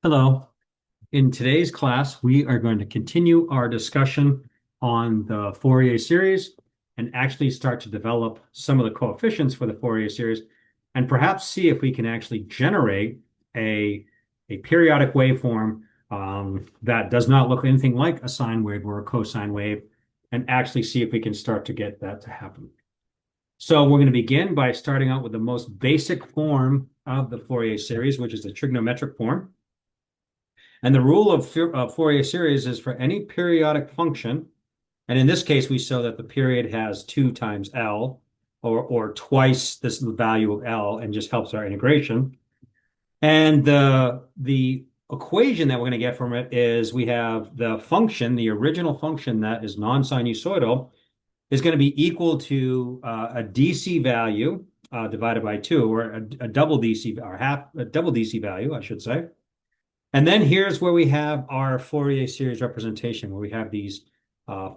Hello. In today's class, we are going to continue our discussion on the Fourier series and actually start to develop some of the coefficients for the Fourier series and perhaps see if we can actually generate a periodic waveform that does not look anything like a sine wave or a cosine wave and actually see if we can start to get that to happen. So we're going to begin by starting out with the most basic form of the Fourier series, which is the trigonometric form. And the rule of Fourier series is for any periodic function, and in this case, we show that the period has 2 times L, or twice this value of L, and just helps our integration. And the equation that we're going to get from it is we have the function, the original function that is non-sinusoidal, is going to be equal to a DC value divided by 2, or a double DC, or a double DC value, I should say. And then here's where we have our Fourier series representation, where we have these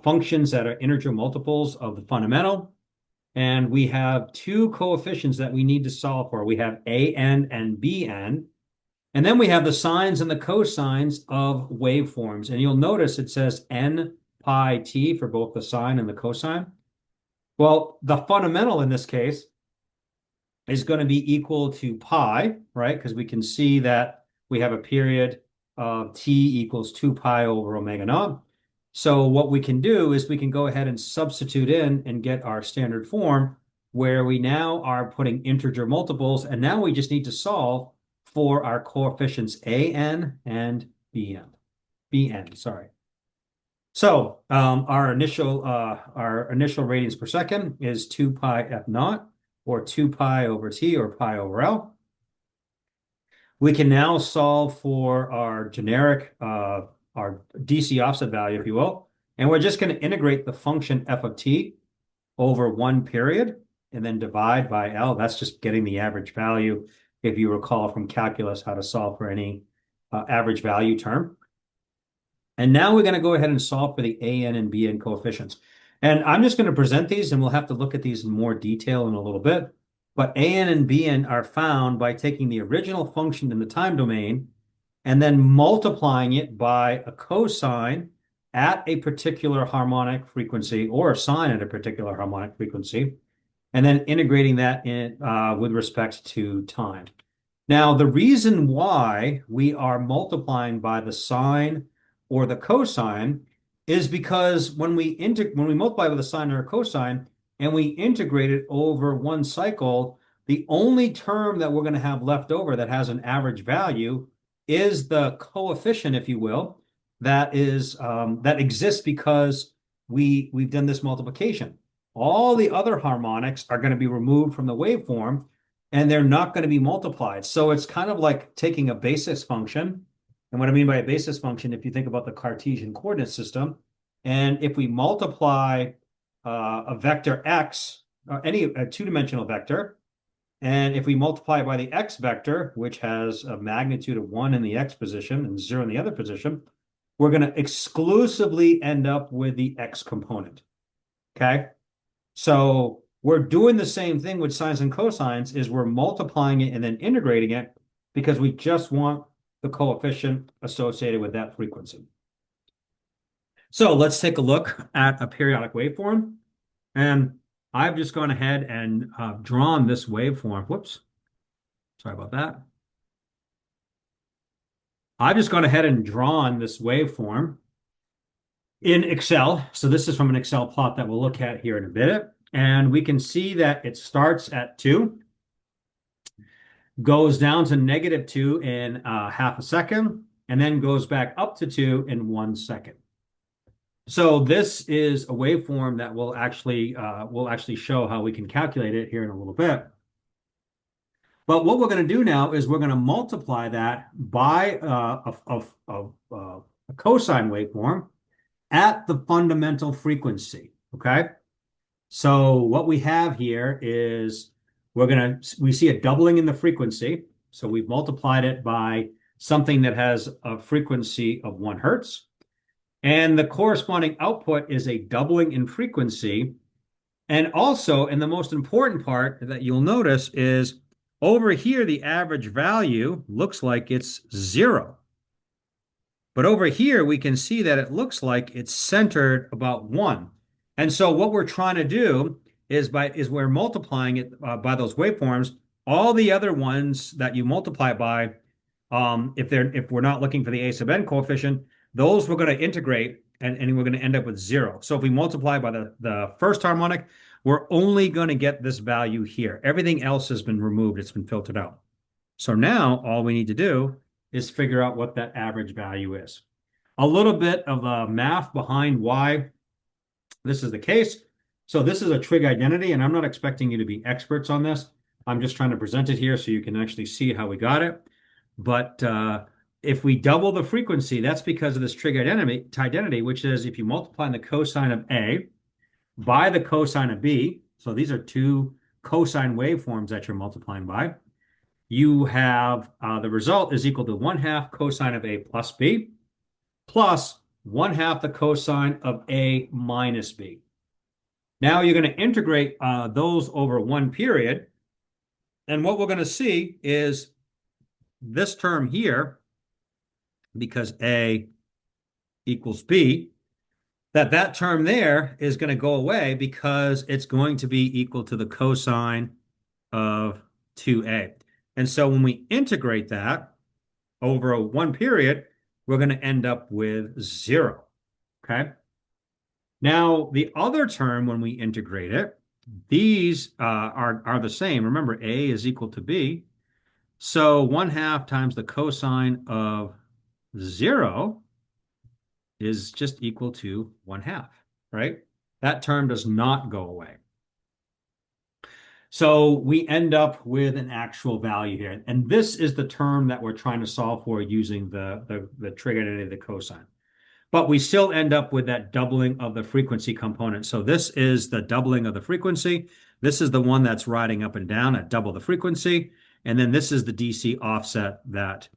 functions that are integer multiples of the fundamental. And we have 2 coefficients that we need to solve for. We have an and bn. And then we have the sines and the cosines of waveforms. And you'll notice it says n pi t for both the sine and the cosine. Well, the fundamental in this case is going to be equal to pi, right? Because we can see that we have a period of t equals 2 pi over omega naught. So what we can do is we can go ahead and substitute in and get our standard form where we now are putting integer multiples, and now we just need to solve for our coefficients an and bn, sorry. So our initial radians per second is 2 pi f naught, or 2 pi over t, or pi over L. We can now solve for our generic, our DC offset value, if you will. And we're just going to integrate the function f of t over 1 period and then divide by L. That's just getting the average value, if you recall from calculus how to solve for any average value term. And now we're going to go ahead and solve for the an and bn coefficients. And I'm just going to present these, and we'll have to look at these in more detail in a little bit. But an and bn are found by taking the original function in the time domain and then multiplying it by a cosine at a particular harmonic frequency, or a sine at a particular harmonic frequency, and then integrating that in with respect to time. Now, the reason why we are multiplying by the sine or the cosine is because when we multiply with a sine or a cosine, and we integrate it over 1 cycle, the only term that we're going to have left over that has an average value is the coefficient, if you will, that exists because we've done this multiplication. All the other harmonics are going to be removed from the waveform, and they're not going to be multiplied. So it's kind of like taking a basis function. And what I mean by a basis function, if you think about the Cartesian coordinate system, and if we multiply a vector x, or a 2-dimensional vector, and if we multiply by the x vector, which has a magnitude of 1 in the x position and 0 in the other position, we're going to exclusively end up with the x component. Okay? So we're doing the same thing with sines and cosines, is we're multiplying it and then integrating it because we just want the coefficient associated with that frequency. So let's take a look at a periodic waveform. And I've just gone ahead and drawn this waveform. Whoops. Sorry about that. I've just gone ahead and drawn this waveform in Excel. So this is from an Excel plot that we'll look at here in a bit. And we can see that it starts at 2, goes down to -2 in half a second, and then goes back up to 2 in 1 second. So this is a waveform that will actually show how we can calculate it here in a little bit. But what we're going to do now is we're going to multiply that by a cosine waveform at the fundamental frequency. Okay. So what we have here is we see a doubling in the frequency. So we've multiplied it by something that has a frequency of 1 hertz. And the corresponding output is a doubling in frequency. And also, and the most important part that you'll notice is over here, the average value looks like it's 0. But over here, we can see that it looks like it's centered about 1. And so what we're trying to do is we're multiplying it by those waveforms. All the other ones that you multiply by, if we're not looking for the a sub n coefficient, those we're going to integrate and we're going to end up with 0. So if we multiply by the first harmonic, we're only going to get this value here. Everything else has been removed. It's been filtered out. So now all we need to do is figure out what that average value is. A little bit of math behind why this is the case. So this is a trig identity, and I'm not expecting you to be experts on this. I'm just trying to present it here so you can actually see how we got it. But if we double the frequency, that's because of this trig identity, which is if you multiply the cosine of A by the cosine of B, so these are two cosine waveforms that you're multiplying by, you have the result is equal to 1/2 cosine of A plus B plus 1/2 the cosine of A minus B. Now you're going to integrate those over one period. And what we're going to see is this term here, because A equals B, that term there is going to go away because it's going to be equal to the cosine of 2A. And so when we integrate that over one period, we're going to end up with 0. Okay. Now, the other term, when we integrate it, these are the same. Remember, A is equal to B. So 1/2 times the cosine of 0 is just equal to 1/2, right? That term does not go away. So we end up with an actual value here. And this is the term that we're trying to solve for using the trig identity of the cosine. But we still end up with that doubling of the frequency component. So this is the doubling of the frequency. This is the one that's riding up and down at double the frequency. And then this is the DC offset that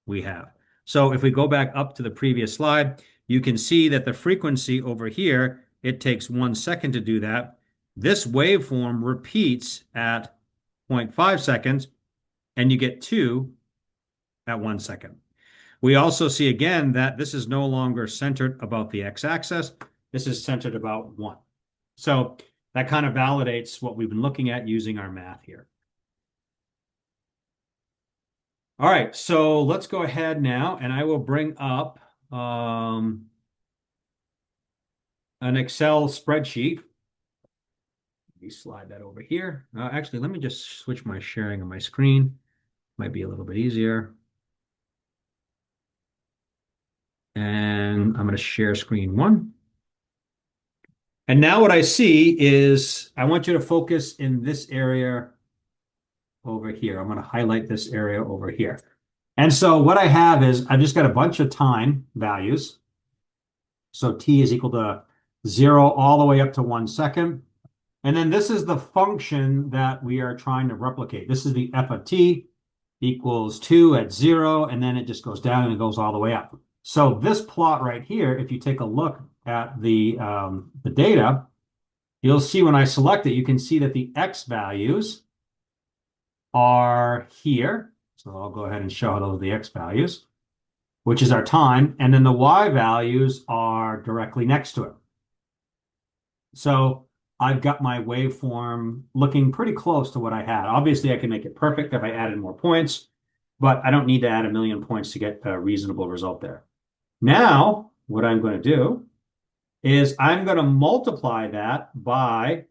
we have. So if we go back up to the previous slide, you can see that the frequency over here, it takes 1 second to do that. This waveform repeats at 0.5 seconds, and you get 2 at 1 second. We also see again that this is no longer centered about the x-axis. This is centered about 1. So that kind of validates what we've been looking at using our math here. All right, so let's go ahead now, and I will bring up an Excel spreadsheet. Let me slide that over here. Actually, let me just switch my sharing on my screen. Might be a little bit easier. And I'm going to share screen 1. And now what I see is I want you to focus in this area over here. I'm going to highlight this area over here. And so what I have is I've just got a bunch of time values. So t is equal to 0 all the way up to 1 second. And then this is the function that we are trying to replicate. This is the f of t equals 2 at 0, and then it just goes down and it goes all the way up. So this plot right here, if you take a look at the data, you'll see when I select it, you can see that the x values are here. So I'll go ahead and show those the x values, which is our time. And then the y values are directly next to it. So I've got my waveform looking pretty close to what I had. Obviously, I can make it perfect if I added more points, but I don't need to add 1,000,000 points to get a reasonable result there. Now, what I'm going to do is I'm going to multiply that by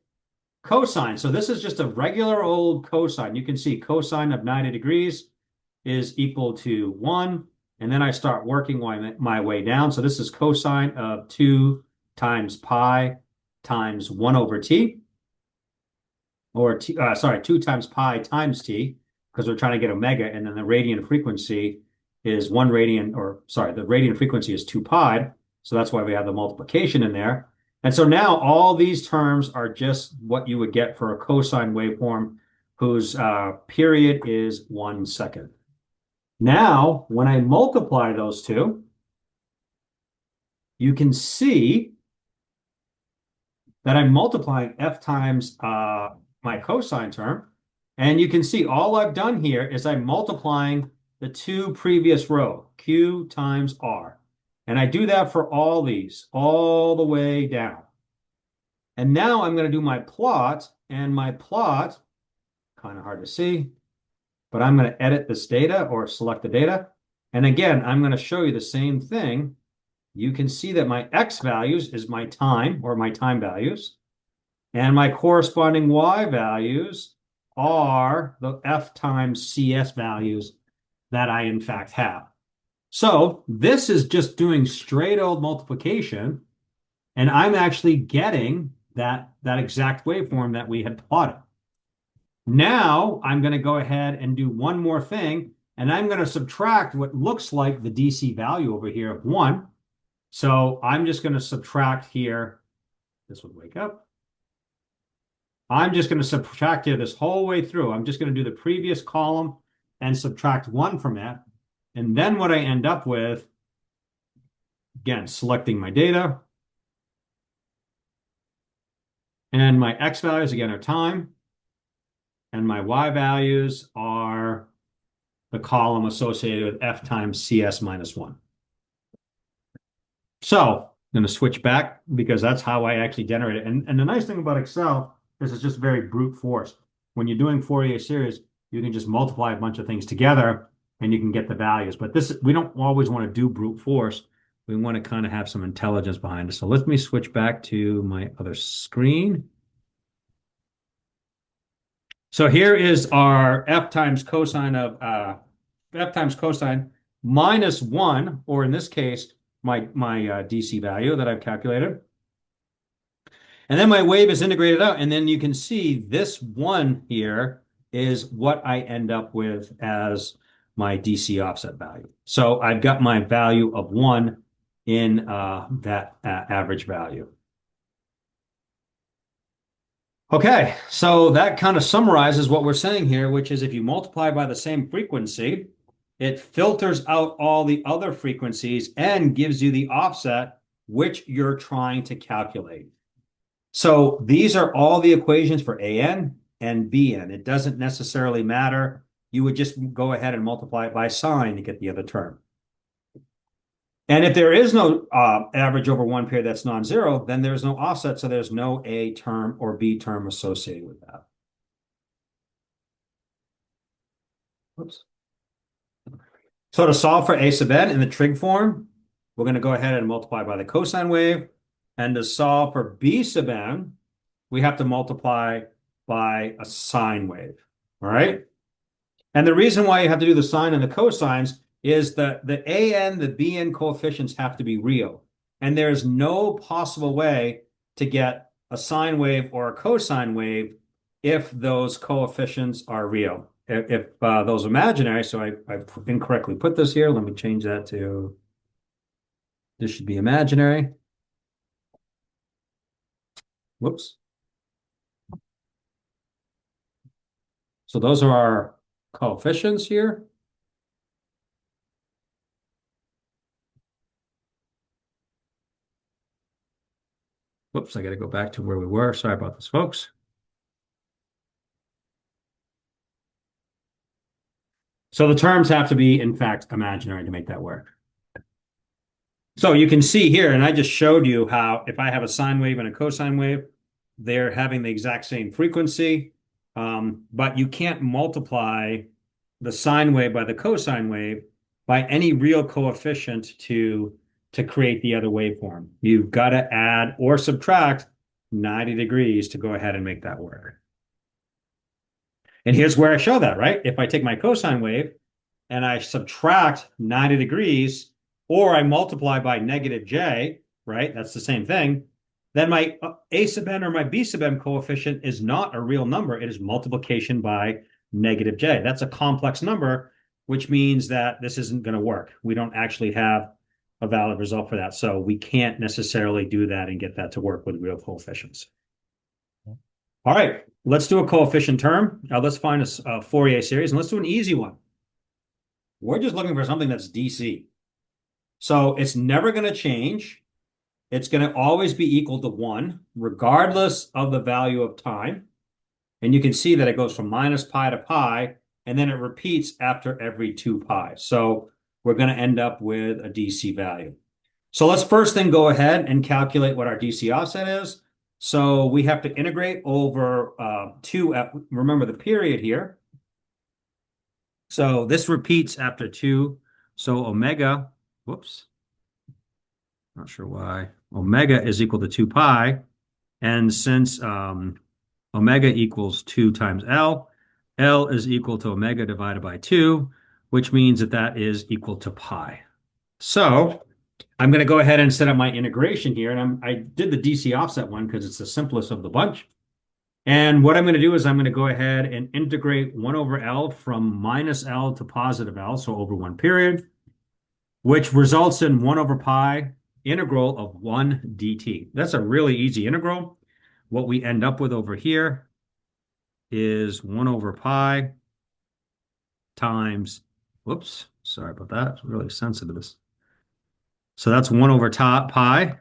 cosine. So this is just a regular old cosine. You can see cosine of 90 degrees is equal to 1. And then I start working my way down. So this is cosine of 2 times pi times 1 over t. Or, 2 times pi times t, because we're trying to get omega. And then the radian frequency is 1 radian, or sorry, the radian frequency is 2 pi. So that's why we have the multiplication in there. And so now all these terms are just what you would get for a cosine waveform whose period is 1 second. Now, when I multiply those two, you can see that I'm multiplying f times my cosine term. And you can see all I've done here is I'm multiplying the two previous row, Q times R. And I do that for all these, all the way down. And now I'm going to do my plot, and my plot, kind of hard to see, but I'm going to edit this data or select the data. And again, I'm going to show you the same thing. You can see that my X values is my time or my time values. And my corresponding Y values are the F times CS values that I in fact have. So this is just doing straight old multiplication. And I'm actually getting that exact waveform that we had plotted. Now I'm going to go ahead and do one more thing, and I'm going to subtract what looks like the DC value over here of 1. So I'm just going to subtract here. This would wake up. I'm just going to subtract here this whole way through. I'm just going to do the previous column and subtract 1 from it. And then what I end up with, again, selecting my data. And my X values, again, are time. And my Y values are the column associated with F times CS minus 1. So I'm going to switch back because that's how I actually generate it. And the nice thing about Excel is it's just very brute force. When you're doing Fourier series, you can just multiply a bunch of things together and you can get the values. But this, we don't always want to do brute force. We want to kind of have some intelligence behind it. So let me switch back to my other screen. So here is our F times cosine of F times cosine minus 1, or in this case, my DC value that I've calculated. And then my wave is integrated out. And then you can see this 1 here is what I end up with as my DC offset value. So I've got my value of 1 in that average value. Okay, so that kind of summarizes what we're saying here, which is if you multiply by the same frequency, it filters out all the other frequencies and gives you the offset which you're trying to calculate. So these are all the equations for AN and BN. It doesn't necessarily matter. You would just go ahead and multiply it by sine to get the other term. And if there is no average over one period that's non-zero, then there's no offset, so there's no A term or B term associated with that. Oops. So to solve for A sub n in the trig form, we're going to go ahead and multiply by the cosine wave. And to solve for B sub n, we have to multiply by a sine wave, all right? And the reason why you have to do the sine and the cosines is that the AN, the BN coefficients have to be real. And there's no possible way to get a sine wave or a cosine wave if those coefficients are real. If those are imaginary, so I incorrectly put this here. Let me change that to, this should be imaginary. Whoops. So those are our coefficients here. Whoops, I got to go back to where we were. Sorry about this, folks. So the terms have to be, in fact, imaginary to make that work. So you can see here, and I just showed you how if I have a sine wave and a cosine wave, they're having the exact same frequency, but you can't multiply the sine wave by the cosine wave by any real coefficient to create the other waveform. You've got to add or subtract 90 degrees to go ahead and make that work. And here's where I show that, right? If I take my cosine wave and I subtract 90 degrees, or I multiply by negative j, right? That's the same thing. Then my A sub n or my B sub n coefficient is not a real number. It is multiplication by negative j. That's a complex number, which means that this isn't going to work. We don't actually have a valid result for that. So we can't necessarily do that and get that to work with real coefficients. All right, let's do a coefficient term. Let's find a Fourier series, and let's do an easy one. We're just looking for something that's DC. So it's never going to change. It's going to always be equal to 1, regardless of the value of time. And you can see that it goes from minus pi to pi, and then it repeats after every 2 pi. So we're going to end up with a DC value. So let's first then go ahead and calculate what our DC offset is. So we have to integrate over 2, remember the period here. So this repeats after 2. So omega, whoops, not sure why. Omega is equal to 2 pi. And since omega equals 2 times L, L is equal to omega divided by 2, which means that that is equal to pi. So I'm going to go ahead and set up my integration here. And I did the DC offset one because it's the simplest of the bunch. And what I'm going to do is I'm going to go ahead and integrate 1 over L from minus L to positive L, so over 1 period, which results in 1 over pi integral of 1 dt. That's a really easy integral. What we end up with over here is 1 over pi times, whoops, sorry about that. It's really sensitive to this. So that's 1 over pi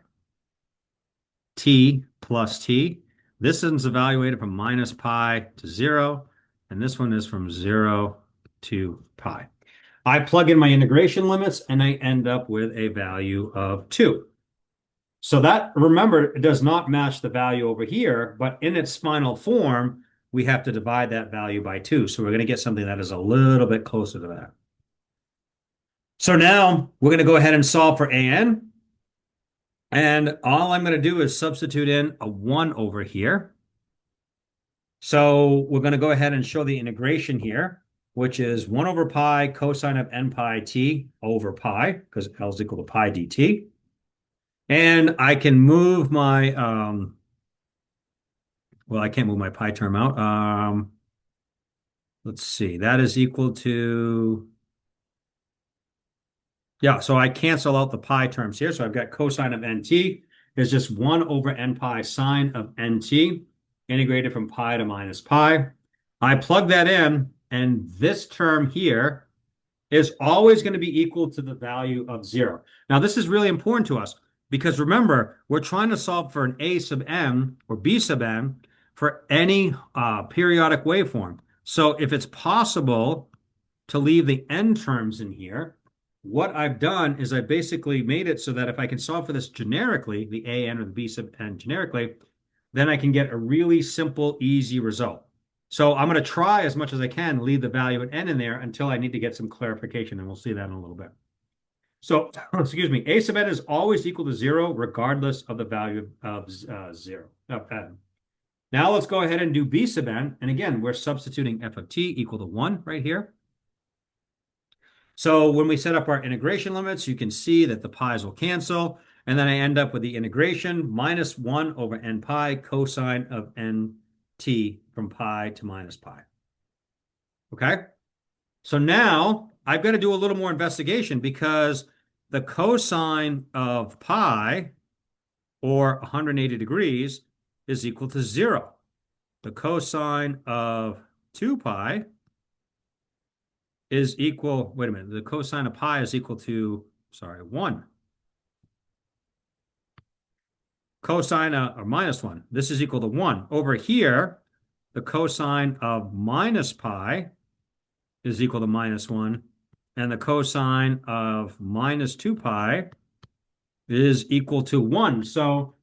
t plus t. This is evaluated from minus pi to 0, and this one is from 0 to pi. I plug in my integration limits, and I end up with a value of 2. So that, remember, it does not match the value over here, but in its final form, we have to divide that value by 2. So we're going to get something that is a little bit closer to that. So now we're going to go ahead and solve for an. And all I'm going to do is substitute in a 1 over here. So we're going to go ahead and show the integration here, which is 1 over pi cosine of n pi t over pi, because L is equal to pi dt. And I can move my, well, I can't move my pi term out. Let's see, that is equal to, yeah, so I cancel out the pi terms here. So I've got cosine of nt is just 1 over n pi sine of nt integrated from pi to minus pi. I plug that in, and this term here is always going to be equal to the value of 0. Now, this is really important to us because remember, we're trying to solve for an a sub n or b sub n for any periodic waveform. So if it's possible to leave the n terms in here, what I've done is I basically made it so that if I can solve for this generically, the a n or the b sub n generically, then I can get a really simple, easy result. So I'm going to try as much as I can leave the value at n in there until I need to get some clarification, and we'll see that in a little bit. So, excuse me, a sub n is always equal to 0 regardless of the value of 0 of n. Now let's go ahead and do b sub n. And again, we're substituting f of t equal to 1 right here. So when we set up our integration limits, you can see that the pi's will cancel. And then I end up with the integration minus 1 over n pi cosine of nt from pi to minus pi. Okay? So now I've got to do a little more investigation because the cosine of pi, or 180 degrees, is equal to 0. The cosine of 2 pi is equal, wait a minute, the cosine of pi is equal to, sorry, 1. Cosine or minus 1, this is equal to 1. Over here, the cosine of minus pi is equal to minus 1, and the cosine of minus 2 pi is equal to 1. So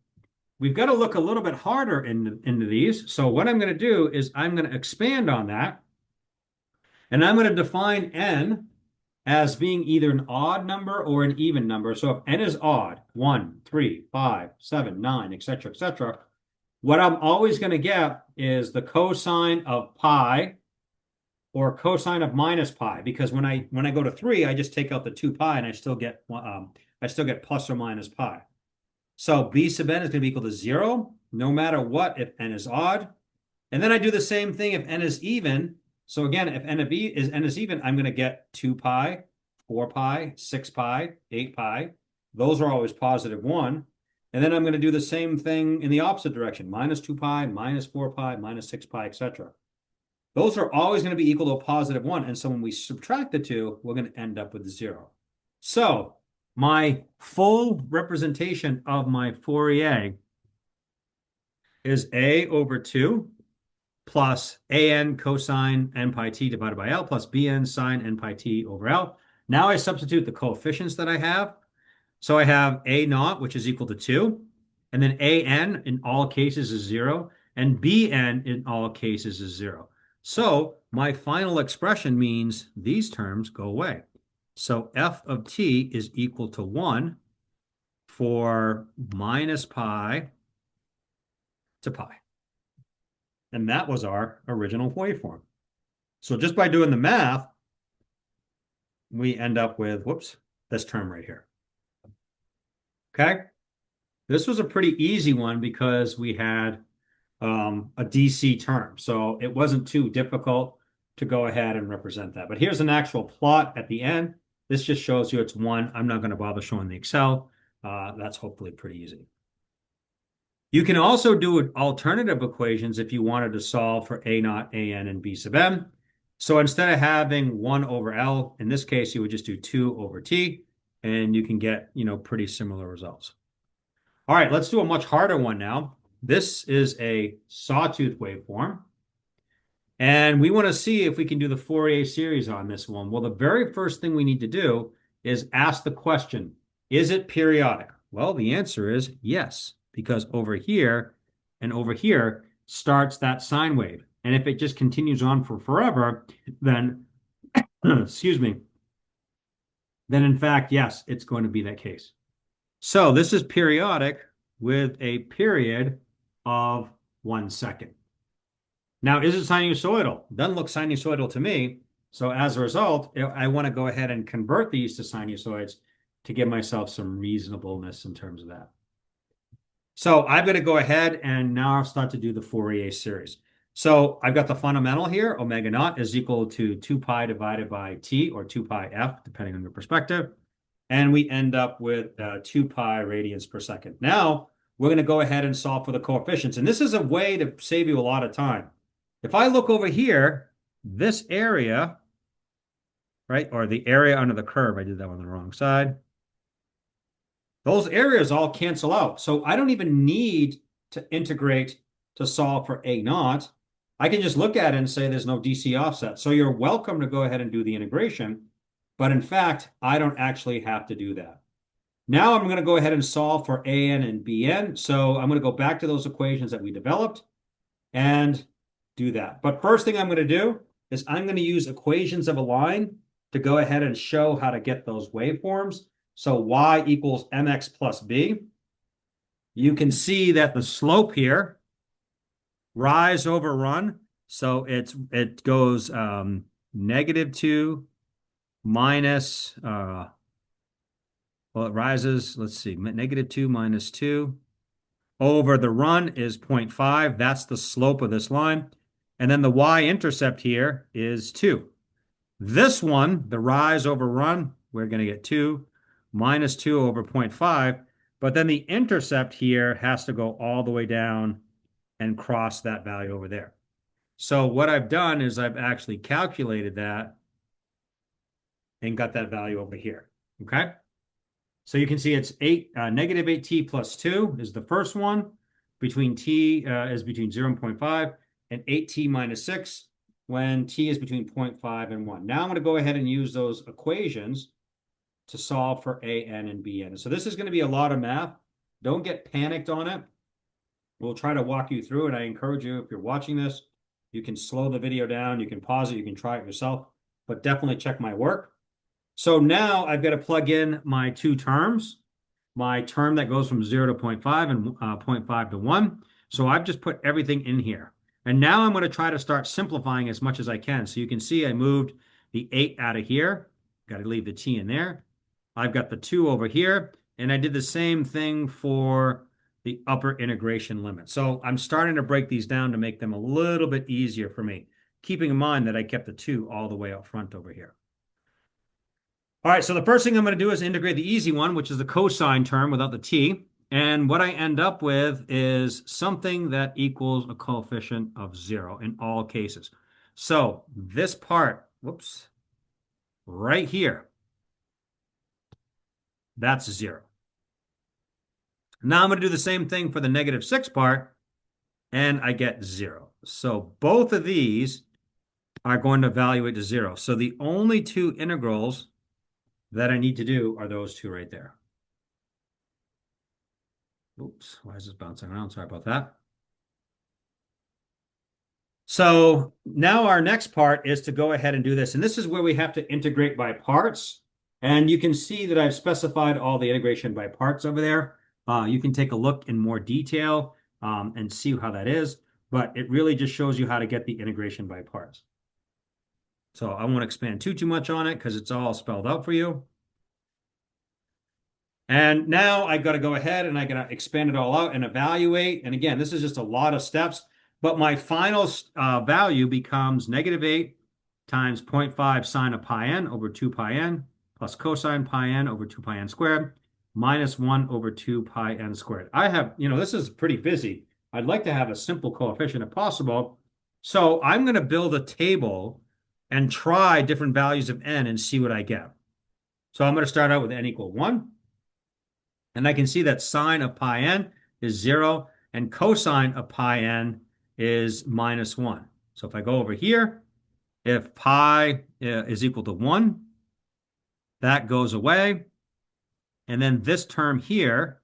we've got to look a little bit harder into these. So what I'm going to do is I'm going to expand on that, and I'm going to define n as being either an odd number or an even number. So if n is odd, 1, 3, 5, 7, 9, etc., what I'm always going to get is the cosine of pi or cosine of minus pi, because when I go to 3, I just take out the 2 pi and I still get plus or minus pi. So b sub n is going to be equal to 0 no matter what if n is odd. And then I do the same thing if n is even. So again, if n is even, I'm going to get 2 pi, 4 pi, 6 pi, 8 pi. Those are always positive 1. And then I'm going to do the same thing in the opposite direction, minus 2 pi, minus 4 pi, minus 6 pi, etc. Those are always going to be equal to a positive 1. And so when we subtract the 2, we're going to end up with 0. So my full representation of my Fourier is a over 2 plus an cosine n pi t divided by L plus bn sine n pi t over L. Now I substitute the coefficients that I have. So I have a naught, which is equal to 2, and then an in all cases is 0, and bn in all cases is 0. So my final expression means these terms go away. So f of t is equal to 1 for minus pi to pi. And that was our original waveform. So just by doing the math, we end up with, whoops, this term right here. Okay? This was a pretty easy one because we had a DC term. So it wasn't too difficult to go ahead and represent that. But here's an actual plot at the end. This just shows you it's 1. I'm not going to bother showing the Excel. That's hopefully pretty easy. You can also do alternative equations if you wanted to solve for A naught, AN, and B sub M. So instead of having 1 over L, in this case, you would just do 2 over T, and you can get, pretty similar results. All right, let's do a much harder one now. This is a sawtooth waveform. And we want to see if we can do the Fourier series on this one. Well, the very first thing we need to do is ask the question, is it periodic? Well, the answer is yes, because over here and over here starts that sine wave. And if it just continues on for forever, then, excuse me, then in fact, yes, it's going to be that case. So this is periodic with a period of 1 second. Now, is it sinusoidal? Doesn't look sinusoidal to me. So as a result, I want to go ahead and convert these to sinusoids to give myself some reasonableness in terms of that. So I'm going to go ahead and now I'll start to do the Fourier series. So I've got the fundamental here, omega naught is equal to 2 pi divided by t, or 2 pi f, depending on your perspective. And we end up with 2 pi radians per second. Now, we're going to go ahead and solve for the coefficients. And this is a way to save you a lot of time. If I look over here, this area, right, or the area under the curve, I did that on the wrong side. Those areas all cancel out. So I don't even need to integrate to solve for A naught. I can just look at it and say there's no DC offset. So you're welcome to go ahead and do the integration. But in fact, I don't actually have to do that. Now I'm going to go ahead and solve for AN and BN. So I'm going to go back to those equations that we developed and do that. But first thing I'm going to do is I'm going to use equations of a line to go ahead and show how to get those waveforms. So y equals mx plus b. You can see that the slope here, rise over run, so it goes -2 minus, well, it rises, let's see, -2 minus 2 over the run is 0.5. That's the slope of this line. And then the y-intercept here is 2. This one, the rise over run, we're going to get 2 minus 2 over 0.5. But then the intercept here has to go all the way down and cross that value over there. So what I've done is I've actually calculated that and got that value over here. Okay? So you can see it's negative 8t plus 2 is the first one. Between t is between 0 and 0.5, and 8t minus 6 when t is between 0.5 and 1. Now I'm going to go ahead and use those equations to solve for AN and BN. So this is going to be a lot of math. Don't get panicked on it. We'll try to walk you through it. I encourage you, if you're watching this, you can slow the video down, you can pause it, you can try it yourself, but definitely check my work. So now I've got to plug in my two terms, my term that goes from 0 to 0.5 and 0.5 to 1. So I've just put everything in here. And now I'm going to try to start simplifying as much as I can. So you can see I moved the 8 out of here. Got to leave the t in there. I've got the 2 over here. And I did the same thing for the upper integration limit. So I'm starting to break these down to make them a little bit easier for me, keeping in mind that I kept the 2 all the way up front over here. All right, so the first thing I'm going to do is integrate the easy one, which is the cosine term without the t. And what I end up with is something that equals a coefficient of 0 in all cases. So this part, whoops, right here, that's 0. Now I'm going to do the same thing for the -6 part, and I get 0. So both of these are going to evaluate to 0. So the only two integrals that I need to do are those two right there. Oops, why is this bouncing around? Sorry about that. So now our next part is to go ahead and do this. And this is where we have to integrate by parts. And you can see that I've specified all the integration by parts over there. You can take a look in more detail and see how that is. But it really just shows you how to get the integration by parts. So I won't expand too much on it because it's all spelled out for you. And now I've got to go ahead and I got to expand it all out and evaluate. And again, this is just a lot of steps, but my final value becomes -8 times 0.5 sine of pi n over 2 pi n plus cosine pi n over 2 pi n squared minus 1 over 2 pi n squared. I have, this is pretty busy. I'd like to have a simple coefficient if possible. So I'm going to build a table and try different values of n and see what I get. So I'm going to start out with n equal 1. And I can see that sine of pi n is 0 and cosine of pi n is -1. So if I go over here, if pi is equal to 1, that goes away. And then this term here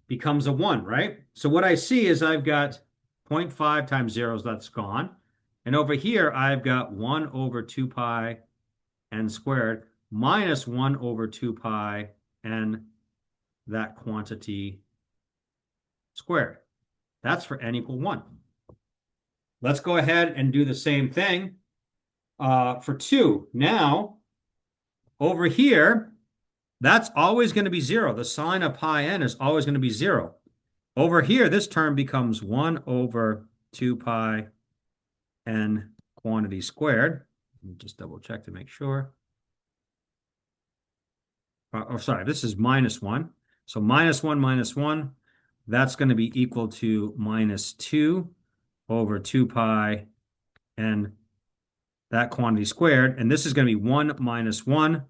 becomes a 1, right? So what I see is I've got 0.5 times 0, that's gone. And over here, I've got 1 over 2 pi n squared minus 1 over 2 pi n, that quantity squared. That's for n equal 1. Let's go ahead and do the same thing for 2. Now, over here, that's always going to be 0. The sine of pi n is always going to be 0. Over here, this term becomes 1 over 2 pi n quantity squared. Let me just double check to make sure. Sorry, this is -1. So -1 minus 1, that's going to be equal to -2 over 2 pi n, that quantity squared. And this is going to be 1 minus 1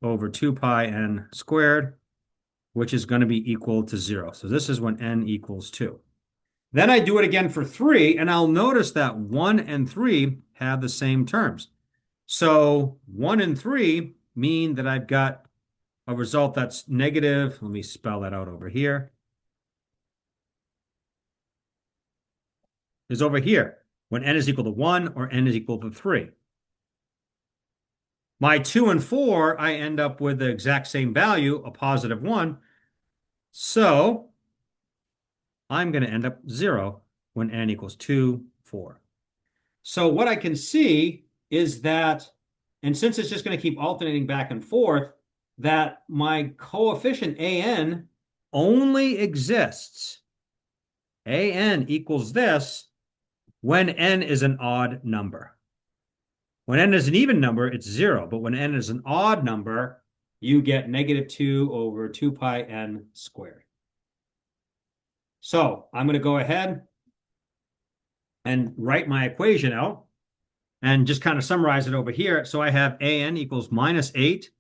over 2 pi n squared, which is going to be equal to 0. So this is when n equals 2. Then I do it again for 3, and I'll notice that 1 and 3 have the same terms. So 1 and 3 mean that I've got a result that's negative. Let me spell that out over here. Is over here when n is equal to 1 or n is equal to 3. My 2 and 4, I end up with the exact same value, a positive 1. So I'm going to end up 0 when n equals 2, 4. So what I can see is that, and since it's just going to keep alternating back and forth, that my coefficient an only exists, an equals this, when n is an odd number. When n is an even number, it's 0. But when n is an odd number, you get -2 over 2 pi n squared. So I'm going to go ahead and write my equation out and just kind of summarize it over here. So I have an equals -8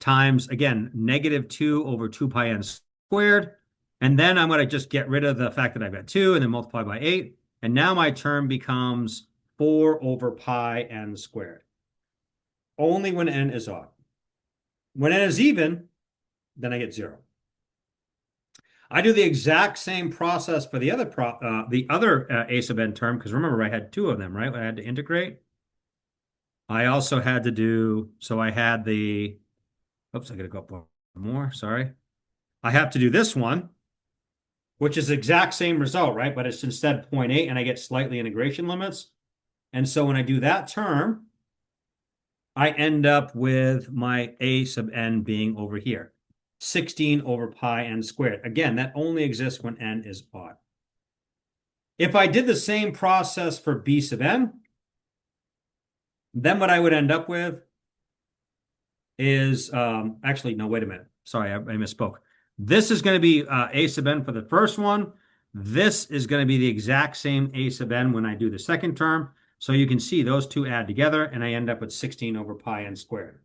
times, again, -2 over 2 pi n squared. And then I'm going to just get rid of the fact that I've got 2 and then multiply by 8. And now my term becomes 4 over pi n squared. Only when n is odd. When n is even, then I get 0. I do the exact same process for the other a sub n term, because remember I had 2 of them, right? I had to integrate. I also had to do, so I had the, oops, I got to go up one more, sorry. I have to do this one, which is the exact same result, right? But it's instead 0.8 and I get slightly integration limits. And so when I do that term, I end up with my a sub n being over here, 16 over pi n squared. Again, that only exists when n is odd. If I did the same process for b sub n, then what I would end up with is, actually, no, wait a minute. Sorry, I misspoke. This is going to be a sub n for the first one. This is going to be the exact same a sub n when I do the second term. So you can see those two add together, and I end up with 16 over pi n squared.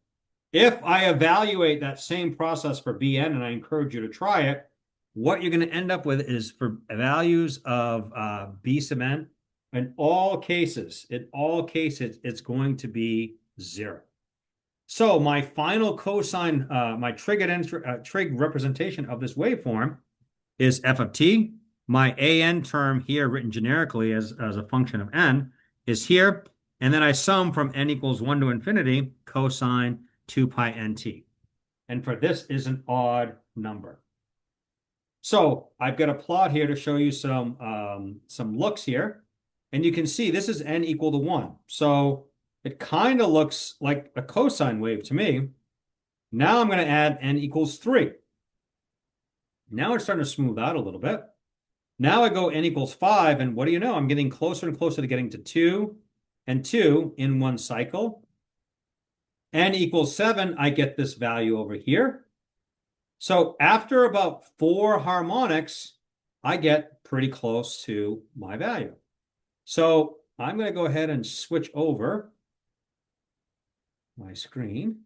If I evaluate that same process for bn, and I encourage you to try it, what you're going to end up with is for values of b sub n, In all cases, it's going to be 0. So my final cosine, my trig representation of this waveform is f of t. My an term here, written generically as a function of n, is here. And then I sum from n equals 1 to infinity cosine 2 pi nt. And for this is an odd number. So I've got a plot here to show you some looks here. And you can see this is n equal to 1. So it kind of looks like a cosine wave to me. Now I'm going to add n equals 3. Now it's starting to smooth out a little bit. Now I go n equals 5, and what do you know? I'm getting closer and closer to getting to 2 and 2 in one cycle. N equals 7, I get this value over here. So after about 4 harmonics, I get pretty close to my value. So I'm going to go ahead and switch over my screen,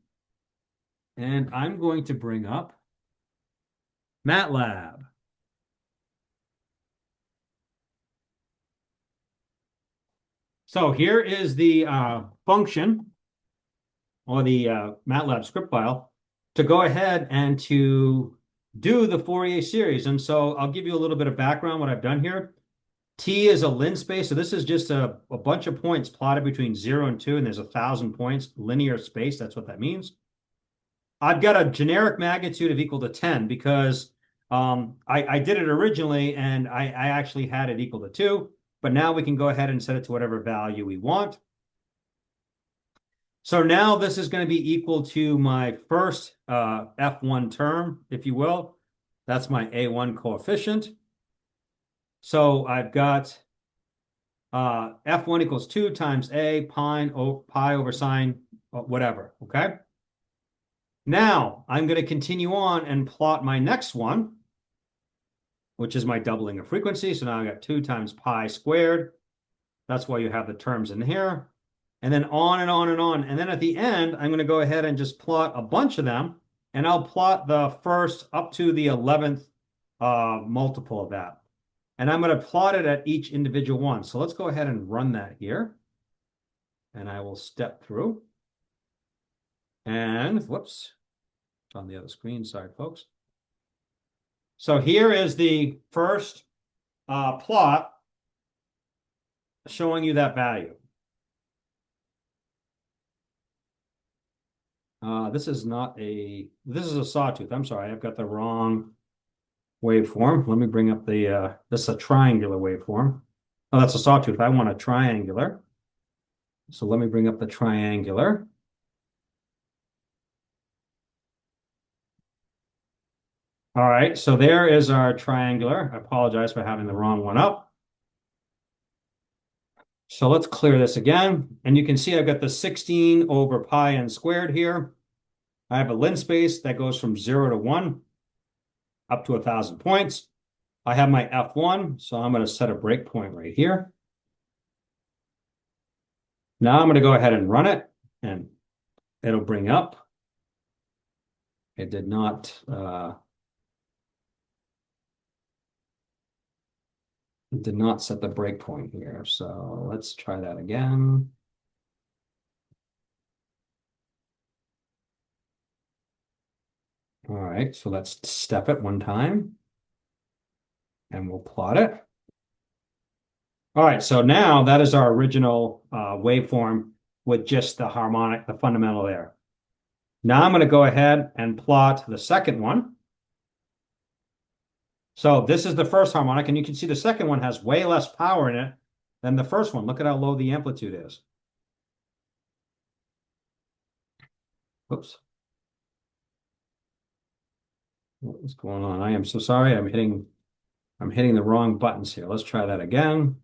and I'm going to bring up MATLAB. So here is the function or the MATLAB script file to go ahead and to do the Fourier series. And so I'll give you a little bit of background what I've done here. T is a Lin space. So this is just a bunch of points plotted between 0 and 2, and there's 1,000 points, linear space. That's what that means. I've got a generic magnitude of equal to 10 because I did it originally and I actually had it equal to 2, but now we can go ahead and set it to whatever value we want. So now this is going to be equal to my first F1 term, if you will. That's my A1 coefficient. So I've got F1 equals 2 times A pi over sine, whatever, okay? Now I'm going to continue on and plot my next one, which is my doubling of frequency. So now I've got 2 times pi squared. That's why you have the terms in here. And then on and on and on. And then at the end, I'm going to go ahead and just plot a bunch of them. And I'll plot the first up to the 11th multiple of that. And I'm going to plot it at each individual one. So let's go ahead and run that here. And I will step through. And whoops, it's on the other screen. Sorry, folks. So here is the first plot showing you that value. This is a sawtooth. I'm sorry, I've got the wrong waveform. Let me bring up this is a triangular waveform. Oh, that's a sawtooth. I want a triangular. So let me bring up the triangular. All right, so there is our triangular. I apologize for having the wrong one up. So let's clear this again. And you can see I've got the 16 over pi n squared here. I have a Lin space that goes from 0 to 1 up to 1,000 points. I have my F1, so I'm going to set a breakpoint right here. Now I'm going to go ahead and run it, and it'll bring up. It did not set the breakpoint here, so let's try that again. All right, so let's step it one time, and we'll plot it. All right, so now that is our original waveform with just the harmonic, the fundamental there. Now I'm going to go ahead and plot the second one. So this is the first harmonic, and you can see the second one has way less power in it than the first one. Look at how low the amplitude is. Oops. What is going on? I am so sorry. I'm hitting the wrong buttons here. Let's try that again.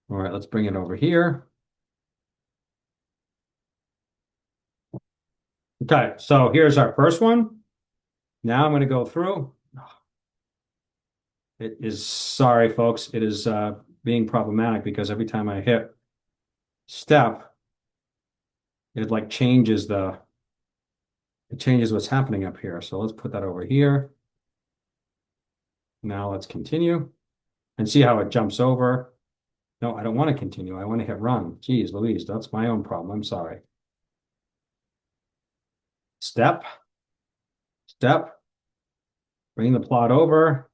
All right, let's bring it over here. Okay, so here's our first one. Now I'm going to go through. It is, sorry, folks, it is being problematic because every time I hit step, it like changes what's happening up here. So let's put that over here. Now let's continue and see how it jumps over. No, I don't want to continue. I want to hit run. Geez, Louise, that's my own problem. I'm sorry. Step, step, bring the plot over,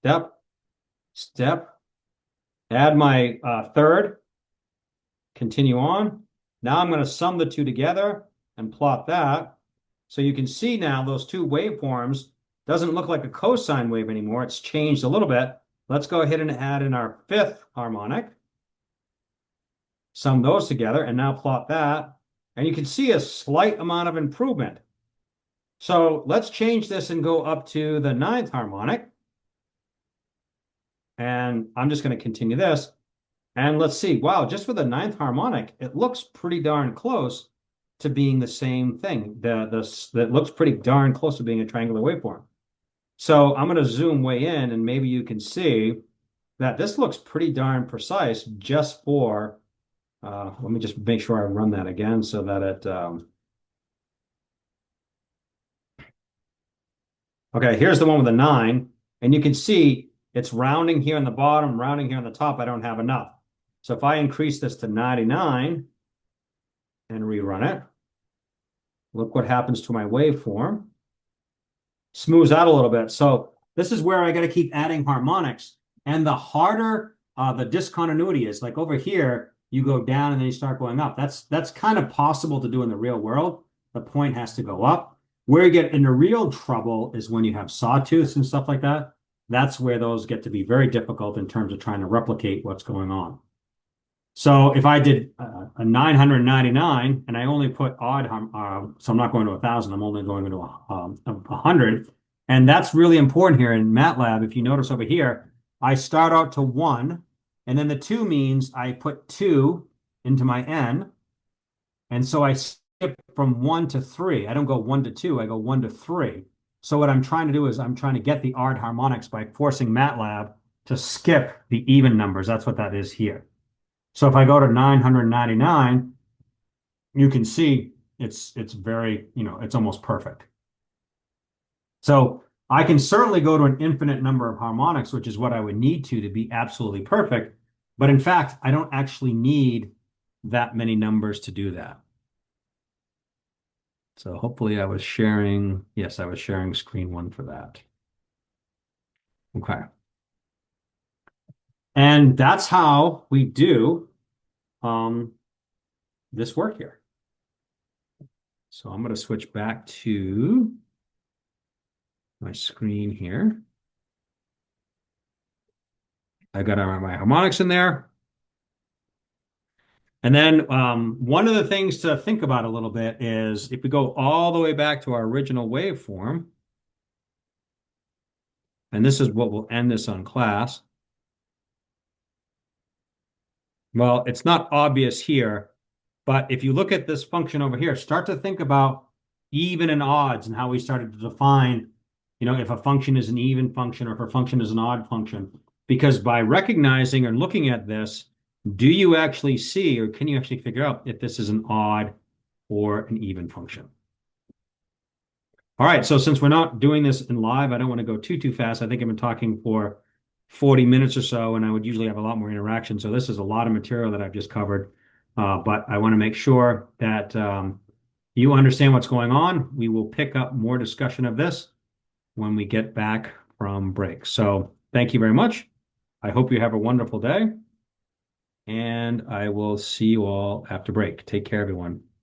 step, step, add my third, continue on. Now I'm going to sum the two together and plot that. So you can see now those two waveforms doesn't look like a cosine wave anymore. It's changed a little bit. Let's go ahead and add in our fifth harmonic. Sum those together and now plot that. And you can see a slight amount of improvement. So let's change this and go up to the ninth harmonic. And I'm just going to continue this. And let's see, wow, just for the ninth harmonic, it looks pretty darn close to being the same thing. That looks pretty darn close to being a triangular waveform. So I'm going to zoom way in and maybe you can see that this looks pretty darn precise just for, let me just make sure I run that again so that it, okay, here's the one with the 9. And you can see it's rounding here on the bottom, rounding here on the top. I don't have enough. So if I increase this to 99 and rerun it, look what happens to my waveform. Smooths out a little bit. So this is where I got to keep adding harmonics. And the harder the discontinuity is, like over here, you go down and then you start going up. That's kind of possible to do in the real world. The point has to go up. Where you get into real trouble is when you have sawtooths and stuff like that. That's where those get to be very difficult in terms of trying to replicate what's going on. So if I did a 999 and I only put odd, so I'm not going to 1,000, I'm only going to 100. And that's really important here in MATLAB. If you notice over here, I start out to 1, and then the 2 means I put 2 into my n. And so I skip from 1 to 3. I don't go 1 to 2, I go 1 to 3. So what I'm trying to do is I'm trying to get the odd harmonics by forcing MATLAB to skip the even numbers. That's what that is here. So if I go to 999, you can see it's very, it's almost perfect. So I can certainly go to an infinite number of harmonics, which is what I would need to be absolutely perfect. But in fact, I don't actually need that many numbers to do that. So hopefully I was sharing, yes, I was sharing screen 1 for that. Okay. And that's how we do this work here. So I'm going to switch back to my screen here. I got my harmonics in there. And then one of the things to think about a little bit is if we go all the way back to our original waveform, and this is what will end this on class. Well, it's not obvious here, but if you look at this function over here, start to think about even and odds and how we started to define, if a function is an even function or if a function is an odd function. Because by recognizing and looking at this, do you actually see or can you actually figure out if this is an odd or an even function? All right, so since we're not doing this in live, I don't want to go too fast. I think I've been talking for 40 minutes or so, and I would usually have a lot more interaction. So this is a lot of material that I've just covered, but I want to make sure that you understand what's going on. We will pick up more discussion of this when we get back from break. So thank you very much. I hope you have a wonderful day, and I will see you all after break. Take care, everyone.